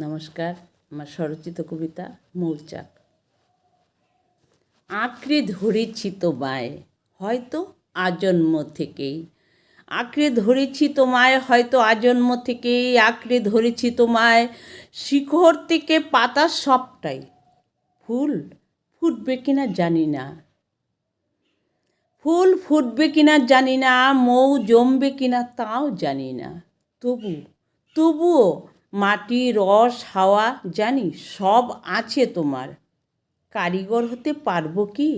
নমস্কার। আমার স্বরচিত কবিতা মৌচাক। আঁকড়ে ধরেছি তোমায় হয়তো আজন্ম থেকেই, আঁকড়ে ধরেছি তোমায় হয়তো আজন্ম থেকেই, আঁকড়ে ধরেছি তোমায় শিখর থেকে পাতা সবটাই। ফুল ফুটবে কিনা জানি না, ফুল ফুটবে কিনা জানি না, মৌ জমবে কিনা তাও জানি না, তবুও মাটি রস হাওয়া জানি সব আছে তোমার। কারিগর হতে পারবো কি,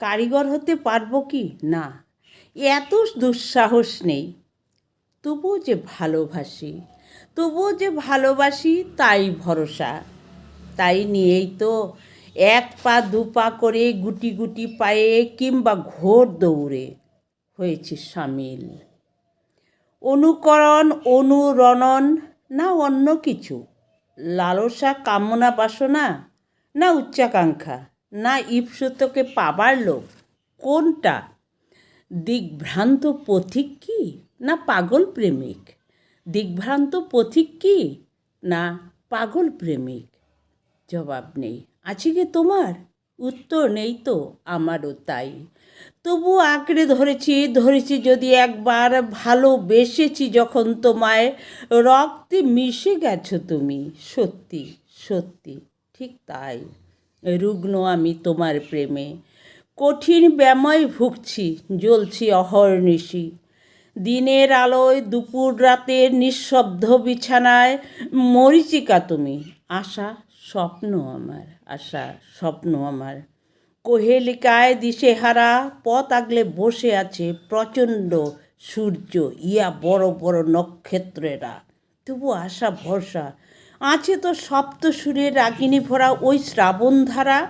কারিগর হতে পারবো কি না, এত দুঃসাহস নেই। তবুও যে ভালোবাসি, তবুও যে ভালোবাসি তাই ভরসা, তাই নিয়েই তো এক পা দু পা করে গুটি গুটি পায়ে কিংবা ঘোর দৌড়ে হয়েছি সামিল। অনুকরণ অনুরণন না অন্য কিছু, লালসা কামনা বাসনা না উচ্চাকাঙ্ক্ষা না ঈপ্সিতকে পাবার লোভ, কোনটা? দিগ্ভ্রান্ত পথিক কি না পাগল প্রেমিক, দিগ্ভ্রান্ত পথিক কি না পাগল প্রেমিক? জবাব নেই। আছে কি তোমার? উত্তর নেই তো আমারও তাই। তবু আঁকড়ে ধরেছি যদি একবার, ভালোবেসেছি যখন তোমায়, রক্তে মিশে গেছো তুমি, সত্যি সত্যি ঠিক তাই। রুগ্ন আমি তোমার প্রেমে, কঠিন ব্যাময় ভুগছি, জ্বলছি অহর্নিশি। দিনের আলোয় দুপুর রাতের নিঃশব্দ বিছানায় মরীচিকা তুমি, আশা স্বপ্ন আমার, আশা স্বপ্ন আমার। কোহেলিকায় দিশেহারা পথ আগলে বসে আছে প্রচণ্ড সূর্য, ইয়া বড় বড় নক্ষত্রেরা, তবু আশা ভরসা আছে তো সপ্তসুরের রাগিনী ভরা ওই শ্রাবণধারা।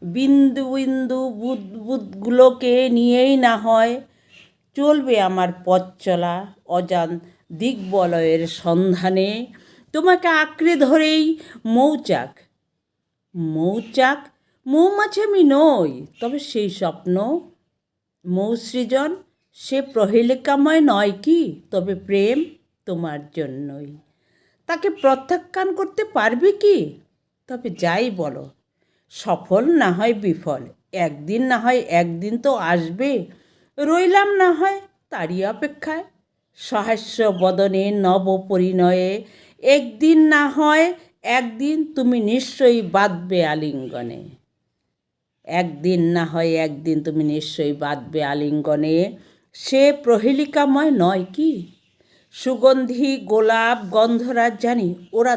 বিন্দু বিন্দু বুদবুদগুলোকে নিয়েই না হয় চলবে আমার পথ চলা অজান দিগ্বলয়ের সন্ধানে। তোমাকে আঁকড়ে ধরেই মৌচাক, মৌচাক মৌমাছি আমি নই, তবে সেই স্বপ্ন মৌসৃজন সে প্রহেলিকাময় নয় কি, তবে প্রেম তোমার জন্যই। তাকে প্রত্যাখ্যান করতে পারবে কি? তবে যাই বলো, সফল না হয় বিফল, একদিন না হয় একদিন তো আসবে। রইলাম না হয় তারই অপেক্ষায়, সহাস্য বদনে নব পরিণয়ে। একদিন না হয় একদিন তুমি নিশ্চয়ই বাঁধবে আলিঙ্গনে, একদিন না হয় একদিন তুমি নিশ্চয়ই বাঁধবে আলিঙ্গনে। সে প্রহেলিকাময় নয় কি? সুগন্ধি গোলাপ গন্ধরাজ জানি ওরা